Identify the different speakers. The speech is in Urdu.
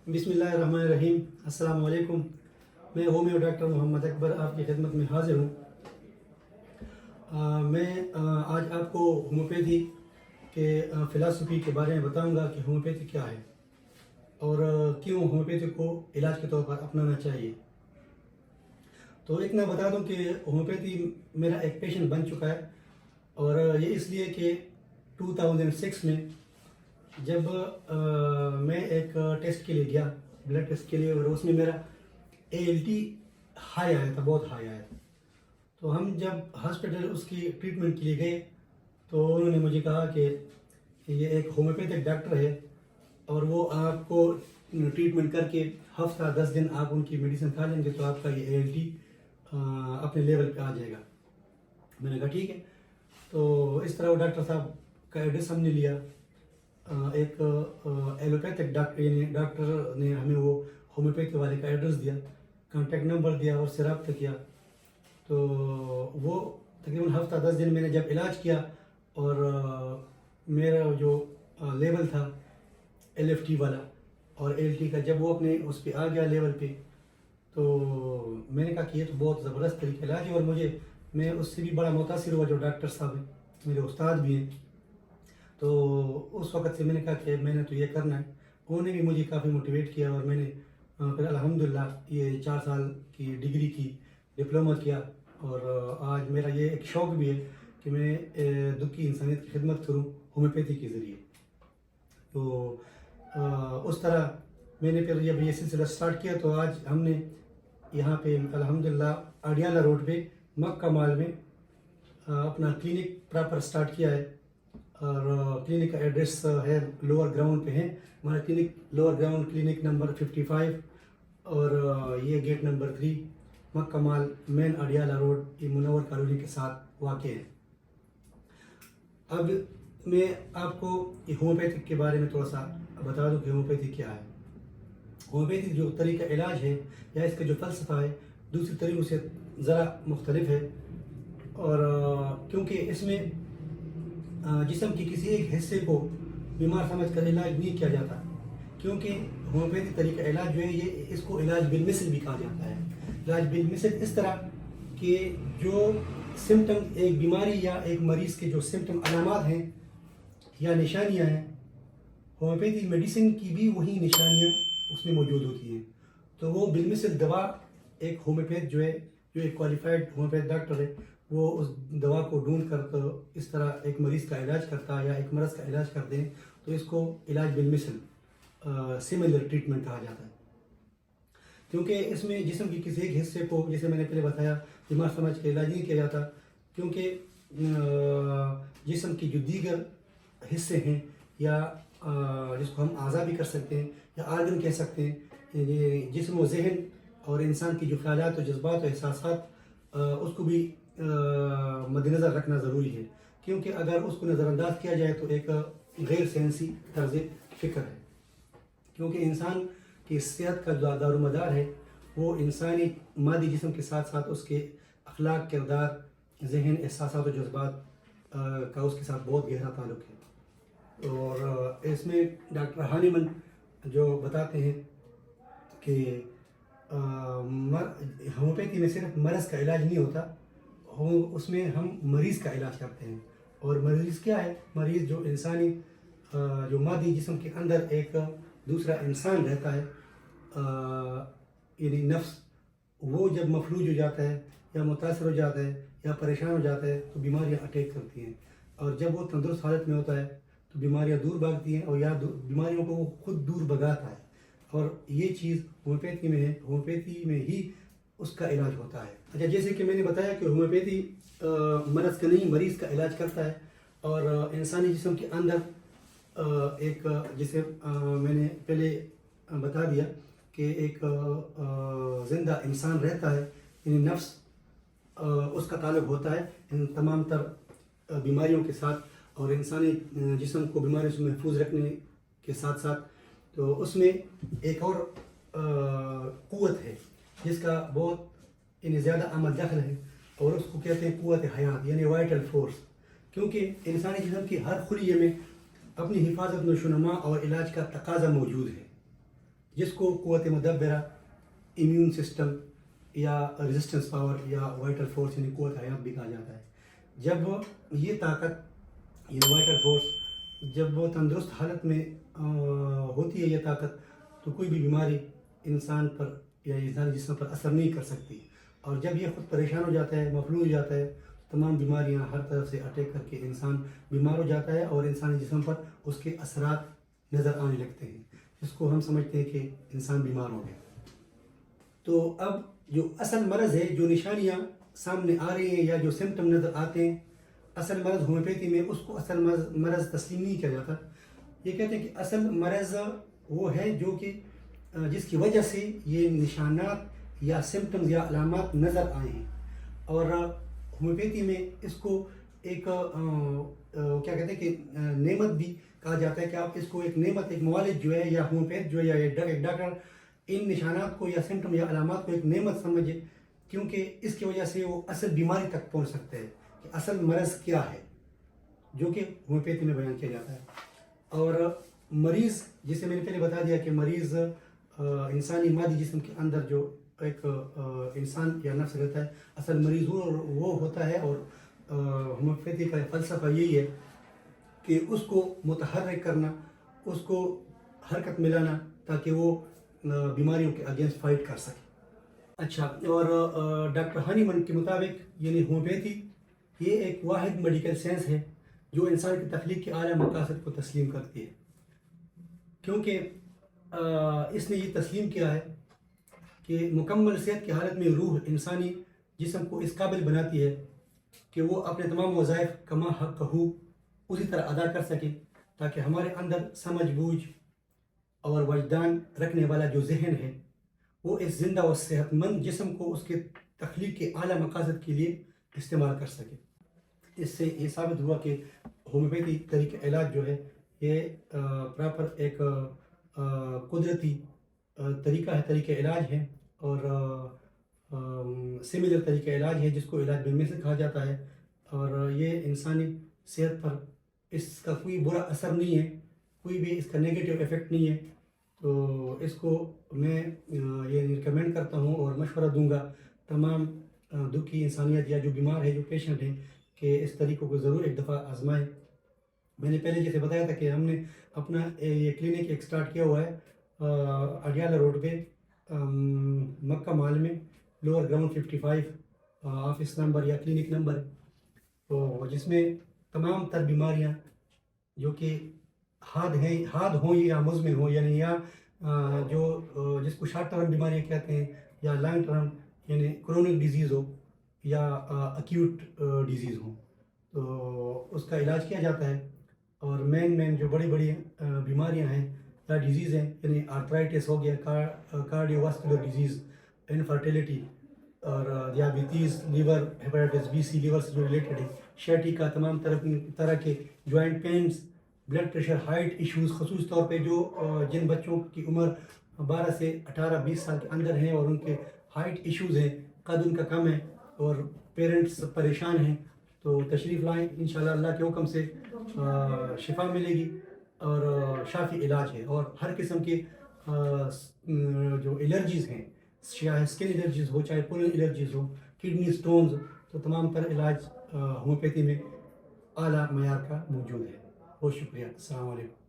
Speaker 1: بسم اللہ الرحمن الرحیم. السلام علیکم. میں ہومیو ڈاکٹر محمد اکبر آپ کی خدمت میں حاضر ہوں. میں آج آپ کو ہومیوپیتھی کے فلسفی کے بارے میں بتاؤں گا کہ ہومیوپیتھی کیا ہے اور کیوں ہومیوپیتھی کو علاج کے طور پر اپنانا چاہیے. تو اتنا بتا دوں کہ ہومیوپیتھی میرا ایک پیشنٹ بن چکا ہے، اور یہ اس لیے کہ 2006 میں جب میں ایک ٹیسٹ کے لیے گیا، بلڈ ٹیسٹ کے لیے، اور اس میں میرا ALT ہائی آیا تھا، بہت ہائی آیا تھا. تو ہم جب ہاسپٹل اس کی ٹریٹمنٹ کے لیے گئے تو انہوں نے مجھے کہا کہ یہ ایک ہومیوپیتھک ڈاکٹر ہے اور وہ آپ کو ٹریٹمنٹ کر کے ہفتہ 10 دن آپ ان کی میڈیسن کھا لیں گے تو آپ کا یہ ALT اپنے لیول پہ آ جائے گا. میں نے کہا ٹھیک ہے. تو اس طرح وہ ڈاکٹر صاحب کا ایڈریس ہم نے لیا. ایک ایلوپیتھک ڈاکٹر یعنی ڈاکٹر نے ہمیں وہ ہومیوپیتھی والے کا ایڈریس دیا، کانٹیکٹ نمبر دیا اور اس سے رابطہ کیا. تو وہ تقریباً ہفتہ 10 دن میں نے جب علاج کیا اور میرا جو لیول تھا LFT والا اور ALT کا جب وہ اپنے اس پہ آ گیا لیول پہ، تو میں نے کہا کہ یہ تو بہت زبردست طریقہ علاج ہے. اور میں اس سے بھی بڑا متاثر ہوا جو ڈاکٹر صاحب ہیں، میرے استاد بھی ہیں. تو اس وقت سے میں نے کہا کہ میں نے تو یہ کرنا ہے. انہوں نے بھی مجھے کافی موٹیویٹ کیا اور میں نے پھر الحمدللہ یہ 4 سال کی ڈگری کی، ڈپلومہ کیا. اور آج میرا یہ ایک شوق بھی ہے کہ میں دکھی انسانیت کی خدمت کروں ہومیوپیتھی کے ذریعے. تو اس طرح میں نے پھر جب یہ سلسلہ سٹارٹ کیا تو آج ہم نے یہاں پہ الحمدللہ اڈیالہ روڈ پہ مکہ مال میں اپنا کلینک پراپر سٹارٹ کیا ہے. اور کلینک کا ایڈریس ہے لوور گراؤنڈ پہ ہے. ہمارا clinic lower ground clinic number 55 اور یہ گیٹ نمبر 3 مکہ مال مین اڈیالہ روڈ، یہ منور کالونی کے ساتھ واقع ہے. اب میں آپ کو ہومیوپیتھی کے بارے میں تھوڑا سا بتا دوں کہ ہومیوپیتھی کیا ہے. ہومیوپیتھی جو طریقہ علاج ہے یا اس کا جو فلسفہ ہے دوسری طریقوں سے ذرا مختلف ہے. اور کیونکہ اس میں جسم کے کسی ایک حصے کو بیمار سمجھ کر علاج نہیں کیا جاتا، کیونکہ ہومیوپیتھی طریقہ علاج جو ہے یہ اس کو علاج بالمثل بھی کہا جاتا ہے. علاج بالمثل اس طرح کہ جو سمٹم ایک بیماری یا ایک مریض کے جو سمٹم علامات ہیں یا نشانیاں ہیں، ہومیوپیتھی میڈیسن کی بھی وہی نشانیاں اس میں موجود ہوتی ہیں. تو وہ بالمثل دوا ایک ہومیوپیتھ جو ہے، جو ایک کوالیفائڈ ہومیوپیتھ ڈاکٹر ہے، وہ اس دوا کو ڈھونڈ کر تو اس طرح ایک مریض کا علاج کرتا ہے یا ایک مرض کا علاج کرتے ہیں. تو اس کو علاج بالمثل سملر ٹریٹمنٹ کہا جاتا ہے. کیونکہ اس میں جسم کی کسی ایک حصے کو، جیسے میں نے پہلے بتایا، بیمار سمجھ کے علاج نہیں کیا جاتا، کیونکہ جسم کی جو دیگر حصے ہیں یا جس کو ہم اعضاء بھی کر سکتے ہیں یا آرگن کہہ سکتے ہیں، یہ جسم و ذہن اور انسان کی جو خیالات و جذبات و احساسات اس کو بھی مد نظر رکھنا ضروری ہے. کیونکہ اگر اس کو نظر انداز کیا جائے تو ایک غیر سائنسی طرز فکر ہے. کیونکہ انسان کی صحت کا جو دار و مدار ہے وہ انسانی مادی جسم کے ساتھ ساتھ اس کے اخلاق، کردار، ذہن، احساسات و جذبات کا اس کے ساتھ بہت گہرا تعلق ہے. اور اس میں ڈاکٹر ہانیمن جو بتاتے ہیں کہ ہومیوپیتھی میں صرف مرض کا علاج نہیں ہوتا، اس میں ہم مریض کا علاج کرتے ہیں. اور مریض کیا ہے؟ مریض جو انسانی جو مادی جسم کے اندر ایک دوسرا انسان رہتا ہے، یعنی نفس، وہ جب مفلوج ہو جاتا ہے یا متاثر ہو جاتا ہے یا پریشان ہو جاتا ہے تو بیماریاں اٹیک کرتی ہیں. اور جب وہ تندرست حالت میں ہوتا ہے تو بیماریاں دور بھاگتی ہیں اور یا بیماریوں کو وہ خود دور بھگاتا ہے. اور یہ چیز ہومیوپیتھی میں ہے، ہومیوپیتھی میں ہی اس کا علاج ہوتا ہے. اچھا، جیسے کہ میں نے بتایا کہ ہومیوپیتھی مرض کا نہیں مریض کا علاج کرتا ہے. اور انسانی جسم کے اندر ایک، جسے میں نے پہلے بتا دیا کہ ایک زندہ انسان رہتا ہے، یعنی نفس، اس کا تعلق ہوتا ہے ان تمام تر بیماریوں کے ساتھ اور انسانی جسم کو بیماریوں سے محفوظ رکھنے کے ساتھ ساتھ. تو اس میں ایک اور قوت ہے جس کا بہت یعنی زیادہ عمل دخل ہے، اور اس کو کہتے ہیں قوت حیات یعنی وائٹل فورس. کیونکہ انسانی جسم کی ہر خلیے میں اپنی حفاظت، نشو و نما اور علاج کا تقاضا موجود ہے. جس کو قوت مدبرہ، امیون سسٹم یا ریزسٹنس پاور یا وائٹل فورس یعنی قوت حیات بھی کہا جاتا ہے. جب یہ طاقت، یہ وائٹل فورس جب وہ تندرست حالت میں ہوتی ہے یہ طاقت، تو کوئی بھی بیماری انسان پر یا انسانی جسم پر اثر نہیں کر سکتی. اور جب یہ خود پریشان ہو جاتا ہے، مفلوج ہو جاتا ہے، تمام بیماریاں ہر طرف سے اٹیک کر کے انسان بیمار ہو جاتا ہے اور انسانی جسم پر اس کے اثرات نظر آنے لگتے ہیں، جس کو ہم سمجھتے ہیں کہ انسان بیمار ہو گیا. تو اب جو اصل مرض ہے، جو نشانیاں سامنے آ رہی ہیں یا جو سمٹم نظر آتے ہیں، اصل مرض ہومیوپیتھی میں اس کو اصل مرض تسلیم نہیں کیا جاتا. یہ کہتے ہیں کہ اصل مرض وہ ہے جو کہ جس کی وجہ سے یہ نشانات یا سمٹمز یا علامات نظر آئے ہیں. اور ہومیوپیتھی میں اس کو ایک کیا کہتے ہیں کہ نعمت بھی کہا جاتا ہے، کہ آپ اس کو ایک نعمت، ایک معالج جو ہے یا ہومیوپیتھ جو ہے یا ایک ڈاکٹر ان نشانات کو یا سمٹم یا علامات کو ایک نعمت سمجھے، کیونکہ اس کی وجہ سے وہ اصل بیماری تک پہنچ سکتے ہیں کہ اصل مرض کیا ہے، جو کہ ہومیوپیتھی میں بیان کیا جاتا ہے. اور مریض، جسے میں نے پہلے بتا دیا کہ مریض انسانی مادی جسم کے اندر جو ایک انسان یا نفس رہتا ہے، اصل مریض وہ ہوتا ہے. اور ہومیوپیتھی کا فلسفہ یہی ہے کہ اس کو متحرک کرنا، اس کو حرکت میں لانا، تاکہ وہ بیماریوں کے اگینسٹ فائٹ کر سکے. اچھا، اور ڈاکٹر ہانیمن کے مطابق یعنی ہومیوپیتھی یہ ایک واحد میڈیکل سائنس ہے جو انسان کی تخلیق کے اعلیٰ مقاصد کو تسلیم کرتی ہے، کیونکہ اس نے یہ تسلیم کیا ہے کہ مکمل صحت کی حالت میں روح انسانی جسم کو اس قابل بناتی ہے کہ وہ اپنے تمام وظائف کما حق ہو اسی طرح ادا کر سکے، تاکہ ہمارے اندر سمجھ بوجھ اور وجدان رکھنے والا جو ذہن ہے وہ اس زندہ و صحت مند جسم کو اس کے تخلیق کے اعلیٰ مقاصد کے لیے استعمال کر سکے. اس سے یہ ثابت ہوا کہ ہومیوپیتھی طریقہ علاج جو ہے یہ پراپر ایک قدرتی طریقہ ہے، طریقہ علاج ہے، اور سملر طریقہ علاج ہے جس کو علاج بے مثل کہا جاتا ہے. اور یہ انسانی صحت پر اس کا کوئی برا اثر نہیں ہے، کوئی بھی اس کا نیگیٹو ایفیکٹ نہیں ہے. تو اس کو میں یہ ریکمینڈ کرتا ہوں اور مشورہ دوں گا تمام دکھی انسانیت یا جو بیمار ہے، جو پیشنٹ ہیں، کہ اس طریقوں کو ضرور ایک دفعہ آزمائیں. میں نے پہلے جیسے بتایا تھا کہ ہم نے اپنا یہ کلینک ایک سٹارٹ کیا ہوا ہے اڈیالہ روڈ پہ، مکہ مال میں، لوور گراؤنڈ 55 آفس نمبر یا کلینک نمبر، تو جس میں تمام تر بیماریاں جو کہ حاد ہوں یا مزمن ہوں، یعنی یا جو جس کو شارٹ ٹرم بیماریاں کہتے ہیں، یا لانگ ٹرم یعنی کرونک ڈیزیز ہو یا اکیوٹ ڈیزیز ہو، تو اس کا علاج کیا جاتا ہے. اور مین جو بڑی بیماریاں ہیں یا ڈیزیز ہیں، یعنی آرتھرائٹس ہو گیا، کارڈیو واسکولر ڈیزیز، انفرٹیلٹی، اور diabetes, liver hepatitis B C, liver سے جو ریلیٹڈ ہے، شیٹی کا تمام طرح کے joint pains, blood pressure, height issues, خصوص طور پہ جو جن بچوں کی عمر 12 سے 18-20 سال کے اندر ہیں اور ان کے ہائٹ ایشوز ہیں، قد ان کا کم ہے اور پیرنٹس پریشان ہیں، تو تشریف لائیں، انشاءاللہ اللہ کے حکم سے شفا ملے گی اور شافی علاج ہے. اور ہر قسم کے جو الرجیز ہیں، چاہے اسکن الرجیز ہو، چاہے پولن الرجیز ہو، کڈنی سٹونز، تو تمام تر علاج ہومیوپیتھی میں اعلیٰ معیار کا موجود ہے. بہت شکریہ. السلام علیکم.